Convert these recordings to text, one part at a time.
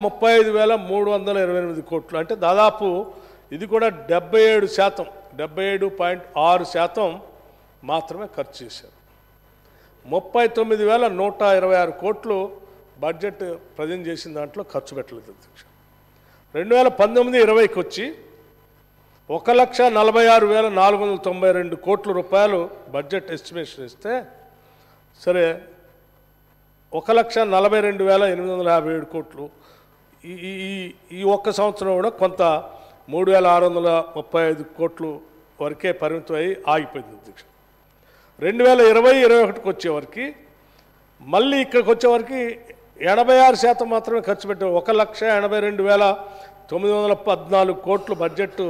35,328 కోట్లు అంటే దాదాపు ఇది కూడా 77%, 77.6% మాత్రమే ఖర్చు చేశారు. 39,126 కోట్లు బడ్జెట్ ప్రజెంట్ చేసిన దాంట్లో ఖర్చు పెట్టలేదు అధ్యక్ష. 2019-20కి వచ్చి 1,46,492 కోట్ల రూపాయలు బడ్జెట్ ఎస్టిమేషన్ ఇస్తే సరే 1,42,857 కోట్లు ఈ ఒక్క సంవత్సరం కూడా కొంత 3,635 కోట్లు వరకే పరిమితం అయ్యి ఆగిపోయింది అధ్యక్ష. 2020-21కి వచ్చేవరకు మళ్ళీ ఇక్కడికి వచ్చేవరకు 86% మాత్రమే ఖర్చు పెట్టారు. 1,82,914 కోట్లు బడ్జెట్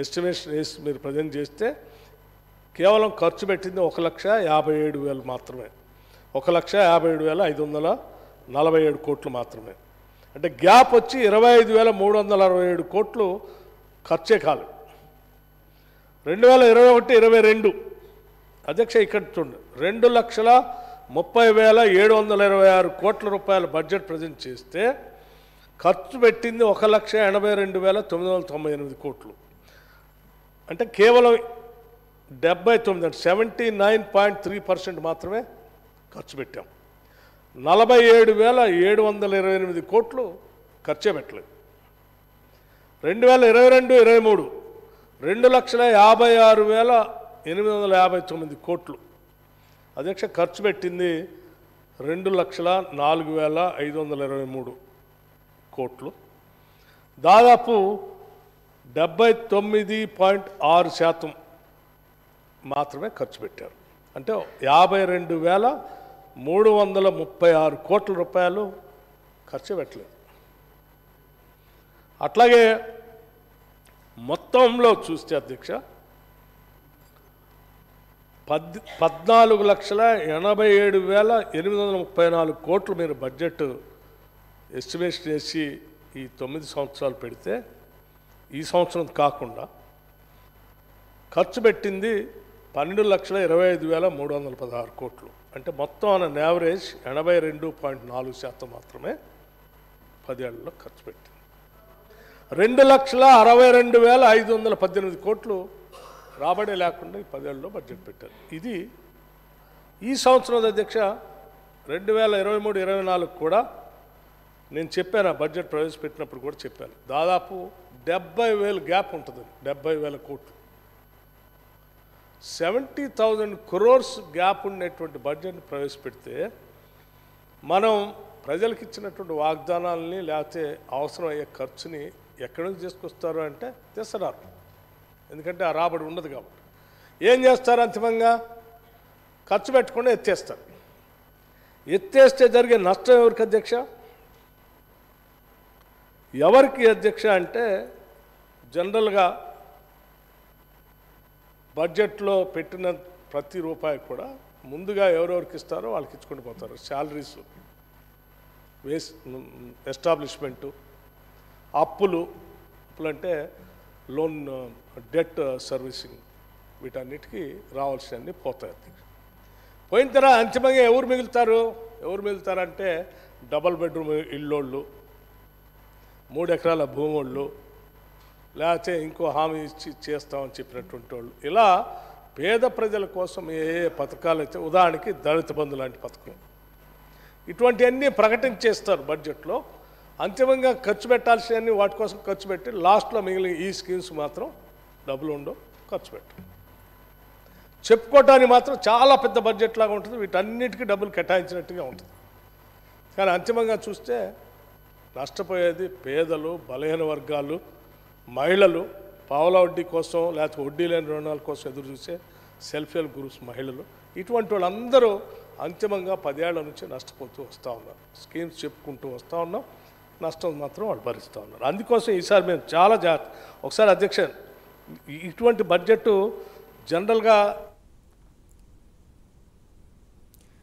ఎస్టిమేషన్ వేసి మీరు ప్రజెంట్ చేస్తే కేవలం ఖర్చు పెట్టింది 1,57,000 మాత్రమే, 1,57,547 కోట్లు మాత్రమే. అంటే గ్యాప్ వచ్చి 25,367 కోట్లు ఖర్చే కాదు. 2021-22 అధ్యక్ష ఇక్కడ చూడండి 2,30,30,726 కోట్ల రూపాయల బడ్జెట్ ప్రజెంట్ చేస్తే ఖర్చు పెట్టింది 1,82,998 కోట్లు. అంటే కేవలం 79% మాత్రమే ఖర్చు పెట్టాం. 47,728 కోట్లు ఖర్చే పెట్టలేదు. 2022-23 2,56,859 కోట్లు అధ్యక్ష ఖర్చు పెట్టింది 2,04,523 కోట్లు, దాదాపు 79.6% మాత్రమే ఖర్చు పెట్టారు. అంటే 52,336 కోట్ల రూపాయలు ఖర్చు పెట్టలేదు. అట్లాగే మొత్తంలో చూస్తే అధ్యక్ష 14,87,834 కోట్లు మీరు బడ్జెట్ ఎస్టిమేషన్ చేసి ఈ 9 సంవత్సరాలు పెడితే ఈ సంవత్సరం కాకుండా ఖర్చు పెట్టింది 12,25,316 కోట్లు. అంటే మొత్తం అన్న యావరేజ్ 82.4% మాత్రమే 10 ఏళ్లలో ఖర్చు పెట్టింది. 2,62,518 కోట్లు రాబడి లేకుండా ఈ 10 ఏళ్ళలో బడ్జెట్ పెట్టారు. ఇది ఈ సంవత్సరం అధ్యక్ష 2023-24 కూడా నేను చెప్పాను, బడ్జెట్ ప్రవేశపెట్టినప్పుడు కూడా చెప్పాను, దాదాపు 70,000 గ్యాప్ ఉంటుంది. 70,000 కోట్లు 70,000 crores గ్యాప్ ఉండేటువంటి బడ్జెట్ని ప్రవేశపెడితే మనం ప్రజలకు ఇచ్చినటువంటి వాగ్దానాలని లేకపోతే అవసరమయ్యే ఖర్చుని ఎక్కడి నుంచి తీసుకొస్తారు అంటే తెస్తున్నారు. ఎందుకంటే ఆ రాబడి ఉండదు కాబట్టి ఏం చేస్తారు, అంతిమంగా ఖర్చు పెట్టకుండా ఎత్తేస్తారు. ఎత్తేస్తే జరిగే నష్టం ఎవరికి అధ్యక్ష? ఎవరికి అధ్యక్ష అంటే జనరల్గా బడ్జెట్లో పెట్టిన ప్రతి రూపాయి కూడా ముందుగా ఎవరెవరికి ఇస్తారో వాళ్ళకి ఇచ్చుకుంటూ పోతారు. శాలరీస్, ఎస్టాబ్లిష్మెంటు, అప్పులు అంటే లోన్, డెట్ సర్వీసింగ్, వీటన్నిటికీ రావాల్సినవన్నీ పోతాయి. పోయిన తర్వాత అంతిమంగా ఎవరు మిగులుతారంటే డబల్ బెడ్రూమ్ ఇల్లోళ్ళు, 3 ఎకరాల భూమోళ్ళు, లేకపోతే ఇంకో హామీ ఇచ్చి చేస్తామని చెప్పినటువంటి వాళ్ళు, ఇలా పేద ప్రజల కోసం ఏ పథకాలు అయితే, ఉదాహరణకి దళిత బంధు లాంటి పథకం, ఇటువంటివన్నీ ప్రకటించేస్తారు బడ్జెట్లో. అంతిమంగా ఖర్చు పెట్టాల్సినవన్నీ వాటి కోసం ఖర్చు పెట్టి లాస్ట్లో మిగిలిన ఈ స్కీమ్స్ మాత్రం డబ్బులు ఉండవు, ఖర్చు పెట్టరు. చెప్పుకోవటానికి మాత్రం చాలా పెద్ద బడ్జెట్ లాగా ఉంటుంది, వీటన్నిటికీ డబ్బులు కేటాయించినట్టుగా ఉంటుంది. కానీ అంతిమంగా చూస్తే నష్టపోయేది పేదలు, బలహీన వర్గాలు, మహిళలు, పావలా వడ్డీ కోసం లేకపోతే వడ్డీ లేని రుణాల కోసం ఎదురు చూసే సెల్ఫ్ హెల్ప్ గ్రూప్స్ మహిళలు, ఇటువంటి వాళ్ళందరూ అంతిమంగా 10 ఏళ్ల నుంచి నష్టపోతూ వస్తూ ఉన్నారు. స్కీమ్స్ చెప్పుకుంటూ వస్తూ ఉన్నాం, నష్టం మాత్రం వాళ్ళు భరిస్తూ ఉన్నారు. అందుకోసం ఈసారి మేము చాలా ఒకసారి అధ్యక్ష ఇటువంటి బడ్జెట్ జనరల్గా